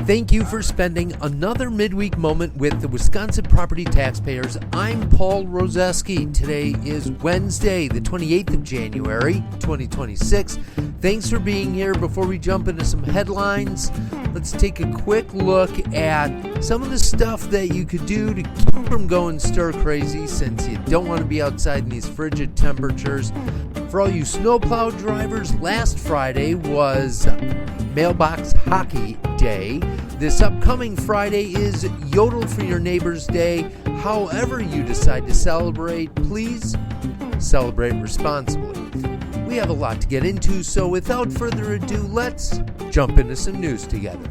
Thank you for spending another midweek moment with the Wisconsin property taxpayers. I'm Paul Rozeski. Today is Wednesday, the 28th of January, 2026. Thanks for being here. Before we jump into some headlines, let's take a quick look at some of the stuff that you could do to keep from going stir crazy, since you don't want to be outside in these frigid temperatures. For all you snowplow drivers, last Friday was Mailbox Hockey Day. This upcoming Friday is Yodel for Your Neighbor's Day. However you decide to celebrate, please celebrate responsibly. We have a lot to get into, so without further ado, let's jump into some news together.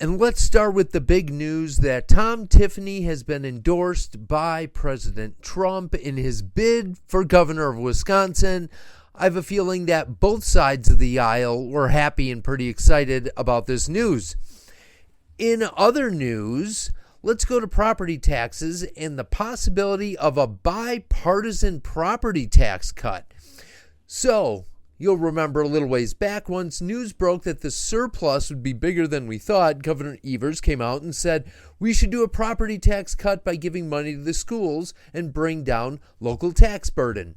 And let's start with the big news that Tom Tiffany has been endorsed by President Trump in his bid for governor of Wisconsin. I have a feeling that both sides of the aisle were happy and pretty excited about this news. In other news, let's go to property taxes and the possibility of a bipartisan property tax cut. So, you'll remember a little ways back, once news broke that the surplus would be bigger than we thought, Governor Evers came out and said, we should do a property tax cut by giving money to the schools and bring down local tax burden.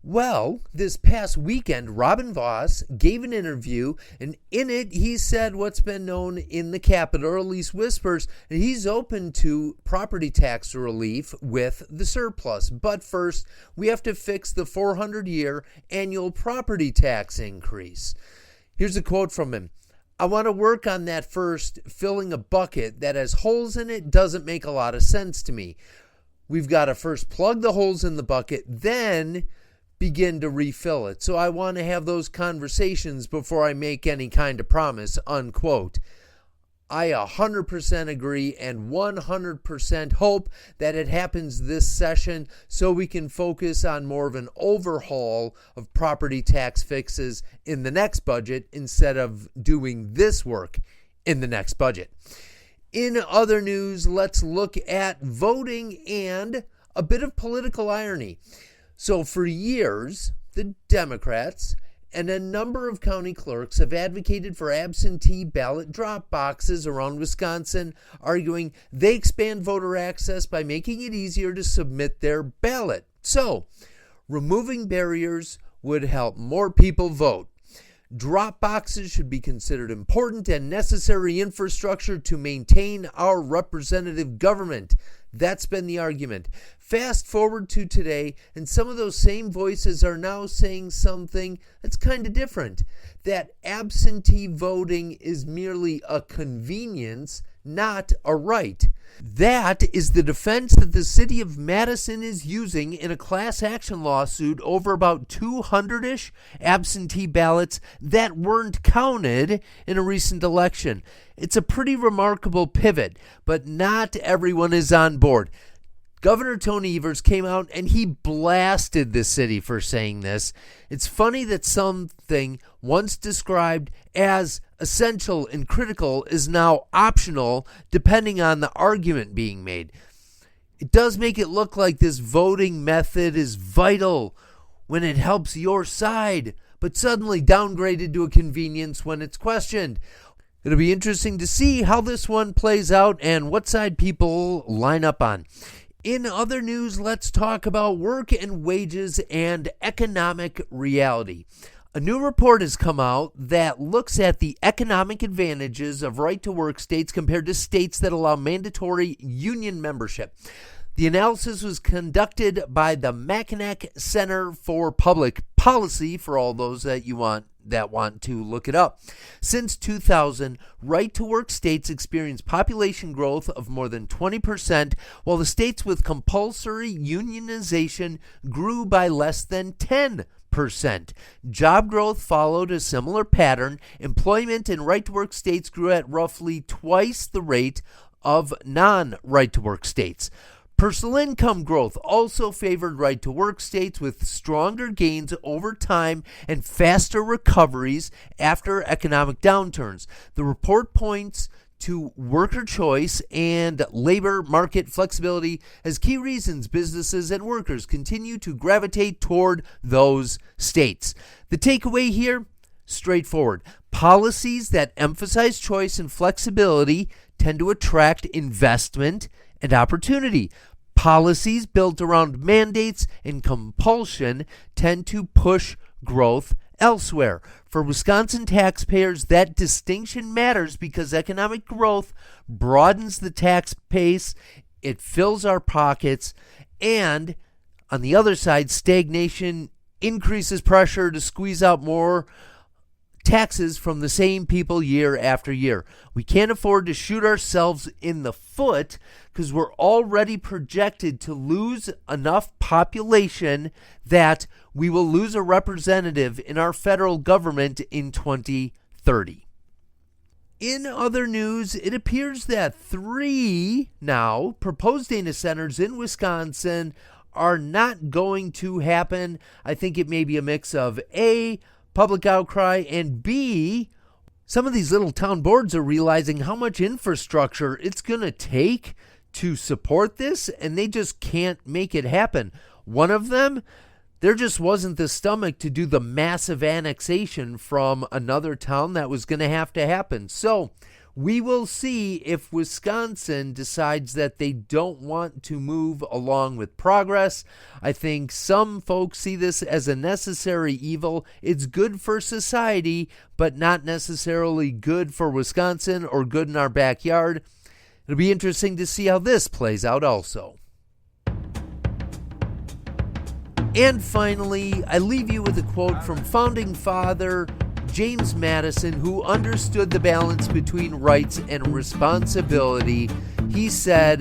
Well, this past weekend, Robin Vos gave an interview, and in it, he said what's been known in the Capitol, or at least whispers, and he's open to property tax relief with the surplus. But first, we have to fix the 400-year annual property tax increase. Here's a quote from him. I want to work on that first. Filling a bucket that has holes in it doesn't make a lot of sense to me. We've got to first plug the holes in the bucket, then begin to refill it. So I want to have those conversations before I make any kind of promise, unquote. I 100% agree and 100% hope that it happens this session so we can focus on more of an overhaul of property tax fixes in the next budget instead of doing this work in the next budget. In other news, let's look at voting and a bit of political irony. So for years, the Democrats and a number of county clerks have advocated for absentee ballot drop boxes around Wisconsin, arguing they expand voter access by making it easier to submit their ballot. So, removing barriers would help more people vote. Drop boxes should be considered important and necessary infrastructure to maintain our representative government. That's been the argument. Fast forward to today, and some of those same voices are now saying something that's kind of different. That absentee voting is merely a convenience, not a right. That is the defense that the city of Madison is using in a class action lawsuit over about 200-ish absentee ballots that weren't counted in a recent election. It's a pretty remarkable pivot, but not everyone is on board. Governor Tony Evers came out and he blasted the city for saying this. It's funny that something once described as essential and critical is now optional depending on the argument being made. It does make it look like this voting method is vital when it helps your side, but suddenly downgraded to a convenience when it's questioned. It'll be interesting to see how this one plays out and what side people line up on. In other news, let's talk about work and wages and economic reality. A new report has come out that looks at the economic advantages of right-to-work states compared to states that allow mandatory union membership. The analysis was conducted by the Mackinac Center for Public Policy, for all those that want to look it up. Since 2000, right-to-work states experienced population growth of more than 20%, while the states with compulsory unionization grew by less than 10%. Job growth followed a similar pattern. Employment in right-to-work states grew at roughly twice the rate of non-right-to-work states. Personal income growth also favored right-to-work states with stronger gains over time and faster recoveries after economic downturns. The report points to worker choice and labor market flexibility as key reasons businesses and workers continue to gravitate toward those states. The takeaway here: straightforward. Policies that emphasize choice and flexibility tend to attract investment and opportunity. Policies built around mandates and compulsion tend to push growth elsewhere. For Wisconsin taxpayers, that distinction matters because economic growth broadens the tax base, it fills our pockets, and on the other side, stagnation increases pressure to squeeze out more taxes from the same people year after year. We can't afford to shoot ourselves in the foot because we're already projected to lose enough population that we will lose a representative in our federal government in 2030. In other news, it appears that 3 now proposed data centers in Wisconsin are not going to happen. I think it may be a mix of A, public outcry, and B, some of these little town boards are realizing how much infrastructure it's going to take to support this, and they just can't make it happen. One of them, there just wasn't the stomach to do the massive annexation from another town that was going to happen. So we will see if Wisconsin decides that they don't want to move along with progress. I think some folks see this as a necessary evil. It's good for society, but not necessarily good for Wisconsin or good in our backyard. It'll be interesting to see how this plays out also. And finally, I leave you with a quote from founding father James Madison, who understood the balance between rights and responsibility. He said,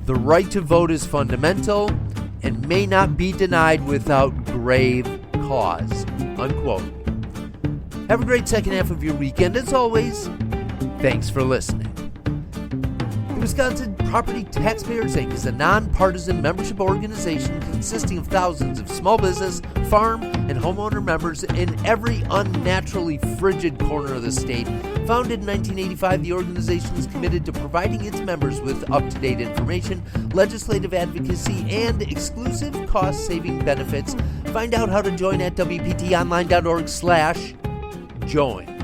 "The right to vote is fundamental and may not be denied without grave cause." Unquote. Have a great second half of your weekend. As always, thanks for listening. The Wisconsin Property Taxpayers Inc. is a nonpartisan membership organization consisting of thousands of small business, farm, and homeowner members in every unnaturally frigid corner of the state. Founded in 1985, the organization is committed to providing its members with up-to-date information, legislative advocacy, and exclusive cost-saving benefits. Find out how to join at WPTOnline.org/join.